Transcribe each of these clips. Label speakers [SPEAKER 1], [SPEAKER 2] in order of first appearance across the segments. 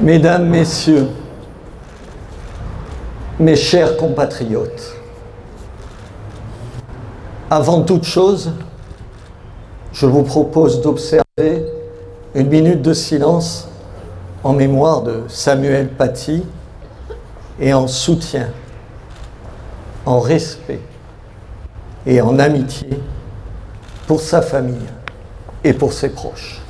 [SPEAKER 1] Mesdames, Messieurs, mes chers compatriotes, avant toute chose, je vous propose d'observer une minute de silence en mémoire de Samuel Paty et en soutien, en respect et en amitié pour sa famille et pour ses proches.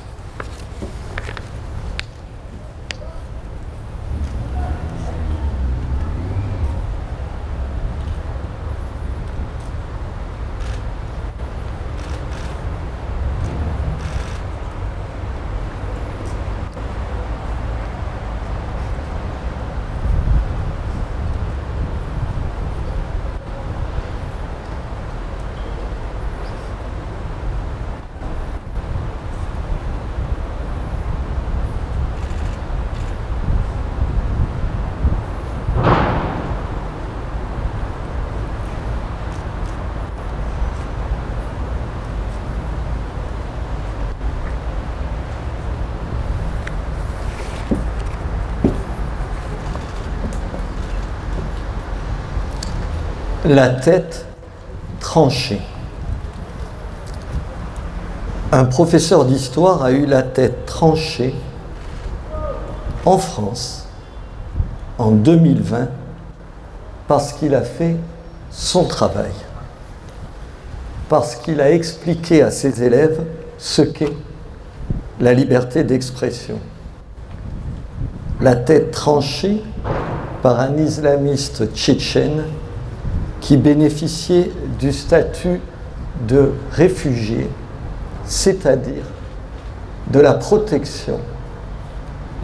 [SPEAKER 1] La tête tranchée. Un professeur d'histoire a eu la tête tranchée en France en 2020 parce qu'il a fait son travail, parce qu'il a expliqué à ses élèves ce qu'est la liberté d'expression. La tête tranchée par un islamiste tchétchène qui bénéficiait du statut de réfugié, c'est-à-dire de la protection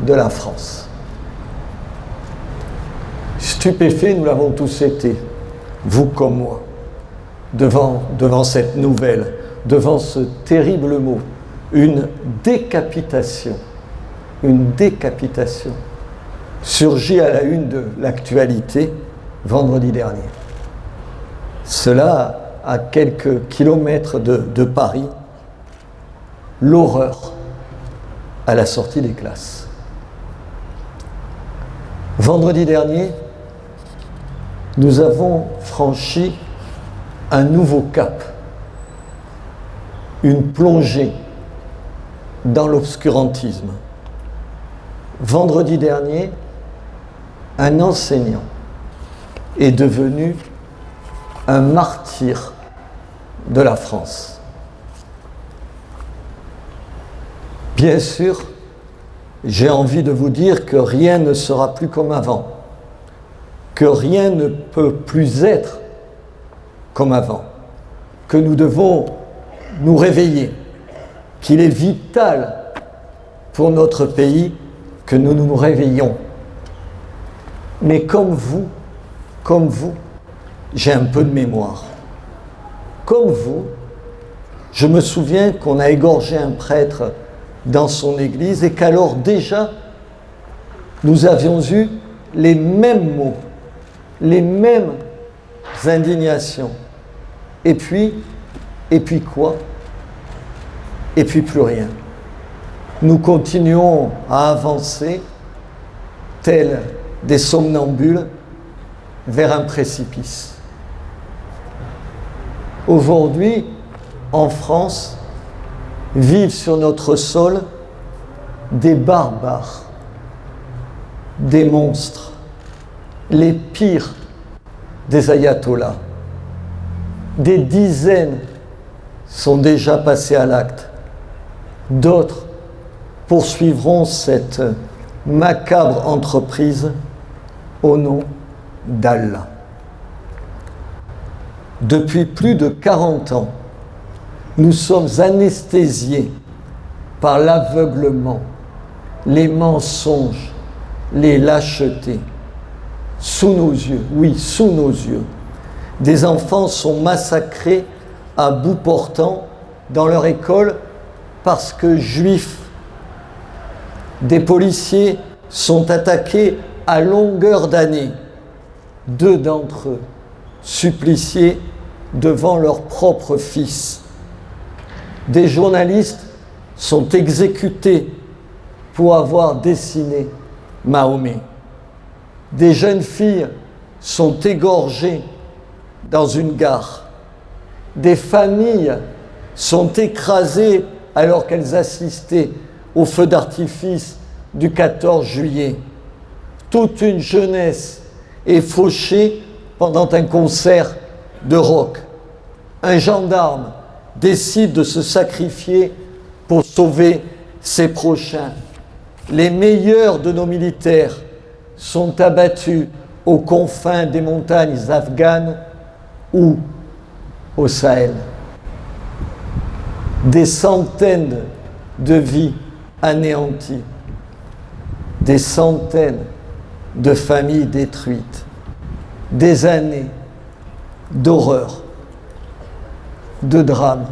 [SPEAKER 1] de la France. Stupéfaits, nous l'avons tous été, vous comme moi, devant cette nouvelle, devant ce terrible mot, une décapitation, surgit à la une de l'actualité vendredi dernier. Cela, à quelques kilomètres de Paris, l'horreur à la sortie des classes. Vendredi dernier, nous avons franchi un nouveau cap, une plongée dans l'obscurantisme. Vendredi dernier, un enseignant est devenu un martyr de la France. Bien sûr, j'ai envie de vous dire que rien ne sera plus comme avant, que rien ne peut plus être comme avant, que nous devons nous réveiller, qu'il est vital pour notre pays que nous nous réveillions. Mais comme vous, j'ai un peu de mémoire. Comme vous, je me souviens qu'on a égorgé un prêtre dans son église et qu'alors déjà, nous avions eu les mêmes mots, les mêmes indignations. Et puis quoi? Et puis plus rien. Nous continuons à avancer, tels des somnambules, vers un précipice. Aujourd'hui, en France, vivent sur notre sol des barbares, des monstres, les pires des ayatollahs. Des dizaines sont déjà passés à l'acte. D'autres poursuivront cette macabre entreprise au nom d'Allah. Depuis plus de 40 ans, nous sommes anesthésiés par l'aveuglement, les mensonges, les lâchetés. Sous nos yeux, oui, sous nos yeux, des enfants sont massacrés à bout portant dans leur école parce que juifs. Des policiers sont attaqués à longueur d'année. 2 d'entre eux suppliciés devant leur propre fils. Des journalistes sont exécutés pour avoir dessiné Mahomet. Des jeunes filles sont égorgées dans une gare. Des familles sont écrasées alors qu'elles assistaient au feu d'artifice du 14 juillet. Toute une jeunesse est fauchée pendant un concert de rock. Un gendarme décide de se sacrifier pour sauver ses prochains. Les meilleurs de nos militaires sont abattus aux confins des montagnes afghanes ou au Sahel. Des centaines de vies anéanties, des centaines de familles détruites, des années d'horreur, de drames,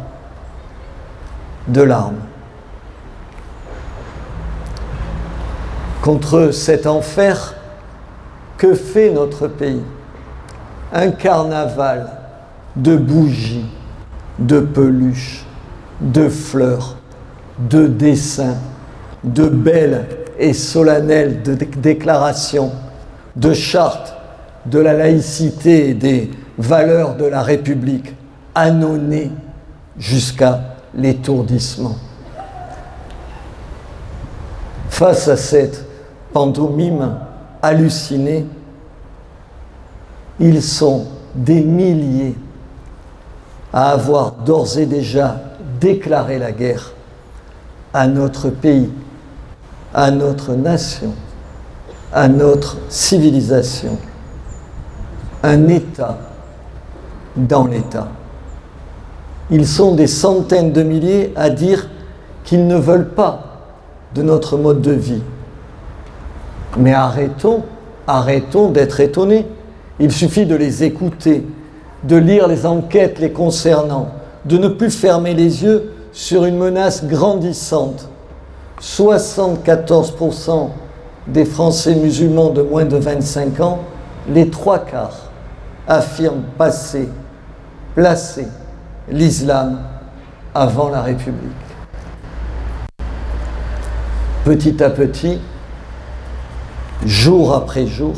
[SPEAKER 1] de larmes. Contre cet enfer, que fait notre pays? Un carnaval de bougies, de peluches, de fleurs, de dessins, de belles et solennelles déclarations, de chartes de la laïcité et des valeurs de la République, annonnées jusqu'à l'étourdissement. Face à cette pantomime hallucinée, ils sont des milliers à avoir d'ores et déjà déclaré la guerre à notre pays, à notre nation, à notre civilisation. Un État dans l'État. Ils sont des centaines de milliers à dire qu'ils ne veulent pas de notre mode de vie. Mais arrêtons d'être étonnés. Il suffit de les écouter, de lire les enquêtes les concernant, de ne plus fermer les yeux sur une menace grandissante. 74% des Français musulmans de moins de 25 ans, les 3/4 affirment placer l'islam avant la République. Petit à petit, jour après jour,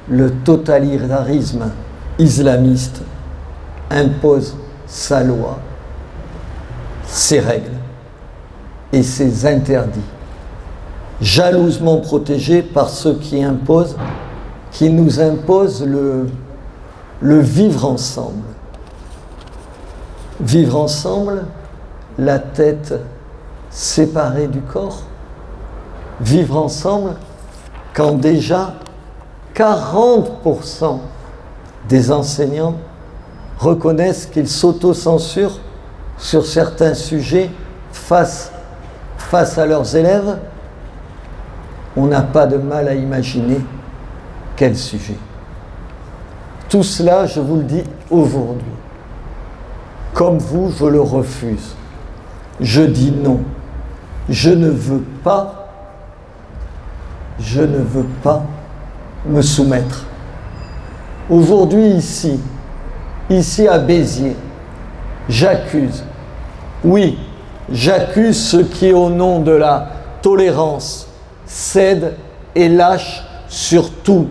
[SPEAKER 1] le totalitarisme islamiste impose sa loi, ses règles et ses interdits, jalousement protégés par ceux qui nous imposent le vivre ensemble. Vivre ensemble, la tête séparée du corps. Vivre ensemble quand déjà 40% des enseignants reconnaissent qu'ils s'autocensurent sur certains sujets face à leurs élèves. On n'a pas de mal à imaginer quel sujet. Tout cela, je vous le dis aujourd'hui. Comme vous, je le refuse. Je dis non. Je ne veux pas me soumettre. Aujourd'hui, ici à Béziers, j'accuse ceux qui, au nom de la tolérance, cèdent et lâchent sur tout.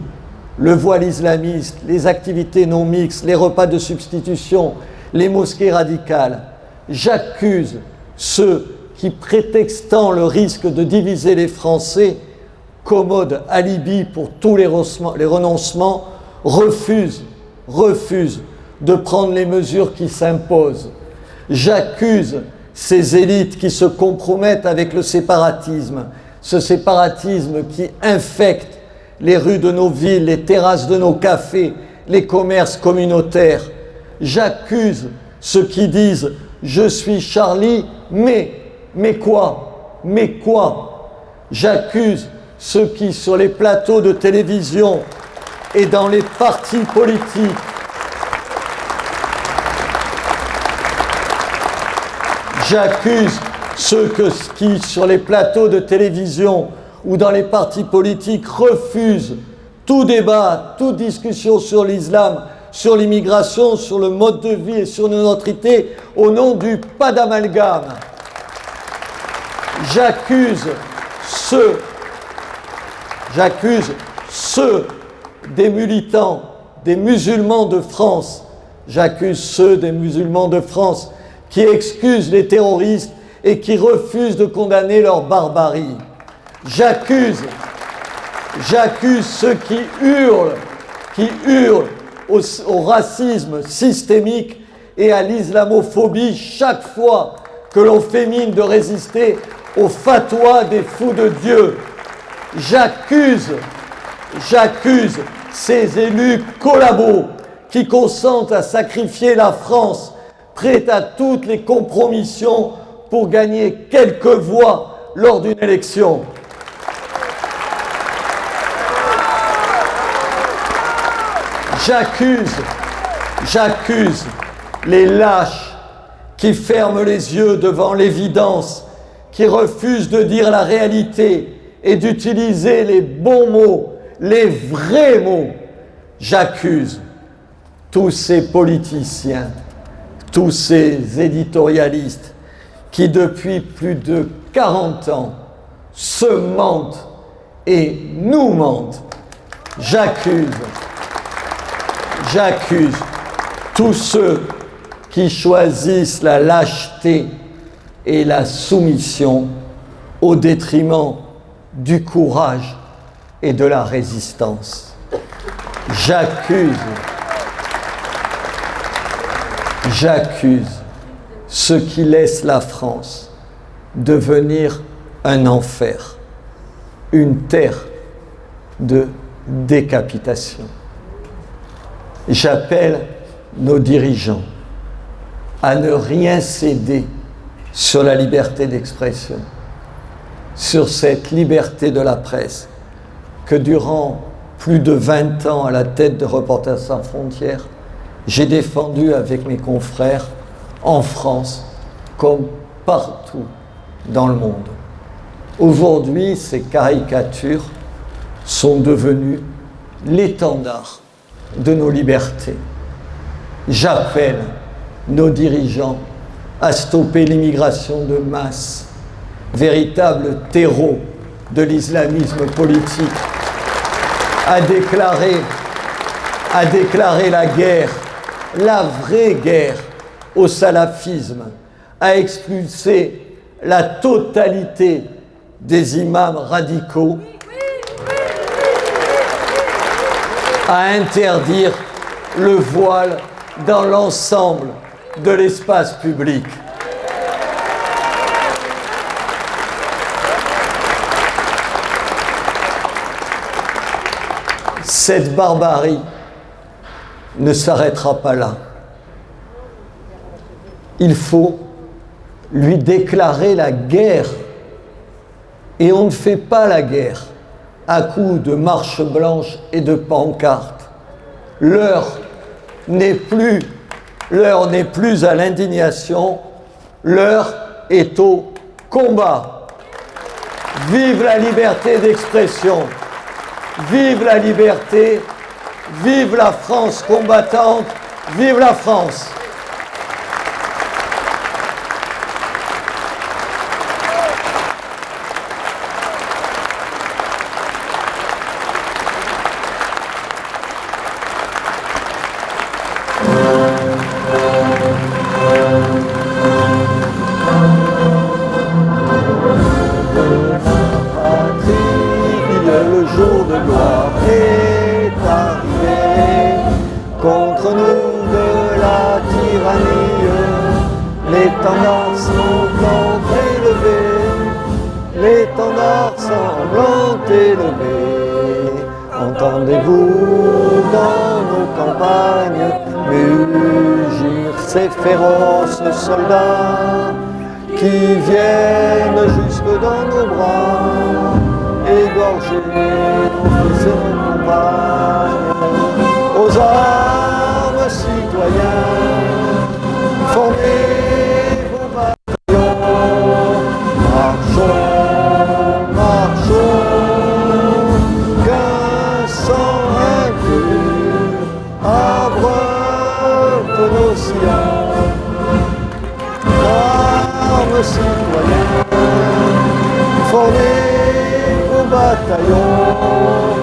[SPEAKER 1] Le voile islamiste, les activités non mixtes, les repas de substitution, les mosquées radicales. J'accuse ceux qui, prétextant le risque de diviser les Français, commode alibi pour tous les renoncements, refusent de prendre les mesures qui s'imposent. J'accuse ces élites qui se compromettent avec le séparatisme, ce séparatisme qui infecte les rues de nos villes, les terrasses de nos cafés, les commerces communautaires. J'accuse ceux qui disent « je suis Charlie, mais quoi ?» J'accuse ceux qui, sur les plateaux de télévision et dans les partis politiques, j'accuse ceux qui, sur les plateaux de télévision ou dans les partis politiques, refusent tout débat, toute discussion sur l'islam, sur l'immigration, sur le mode de vie et sur nos autorités, au nom du pas d'amalgame. J'accuse ceux J'accuse ceux des militants, des musulmans de France. J'accuse ceux des musulmans de France qui excusent les terroristes et qui refusent de condamner leur barbarie. J'accuse ceux qui hurlent au racisme systémique et à l'islamophobie chaque fois que l'on fait mine de résister aux fatwas des fous de Dieu. J'accuse ces élus collabos qui consentent à sacrifier la France, prêts à toutes les compromissions pour gagner quelques voix lors d'une élection. J'accuse les lâches qui ferment les yeux devant l'évidence, qui refusent de dire la réalité et d'utiliser les bons mots, les vrais mots. J'accuse tous ces politiciens, tous ces éditorialistes qui depuis plus de 40 ans se mentent et nous mentent. J'accuse tous ceux qui choisissent la lâcheté et la soumission au détriment du courage et de la résistance. J'accuse ceux qui laissent la France devenir un enfer, une terre de décapitation. J'appelle nos dirigeants à ne rien céder sur la liberté d'expression, sur cette liberté de la presse que durant plus de 20 ans à la tête de Reporters sans frontières, j'ai défendu avec mes confrères en France comme partout dans le monde. Aujourd'hui, ces caricatures sont devenues l'étendard de nos libertés. J'appelle nos dirigeants à stopper l'immigration de masse, véritable terreau de l'islamisme politique, à déclarer la guerre, la vraie guerre au salafisme, à expulser la totalité des imams radicaux, à interdire le voile dans l'ensemble de l'espace public. Cette barbarie ne s'arrêtera pas là. Il faut lui déclarer la guerre. Et on ne fait pas la guerre à coups de marches blanches et de pancartes. L'heure n'est plus à l'indignation, l'heure est au combat. Vive la liberté d'expression, vive la liberté, vive la France combattante, vive la France. Entendez-vous dans nos campagnes mugir ces féroces soldats qui viennent jusque dans nos bras, égorger nos fils et nos compagnes. Aux armes, citoyens, formez vos bataillons, marchons. Armes citoyens, formez vos bataillons. bataillon.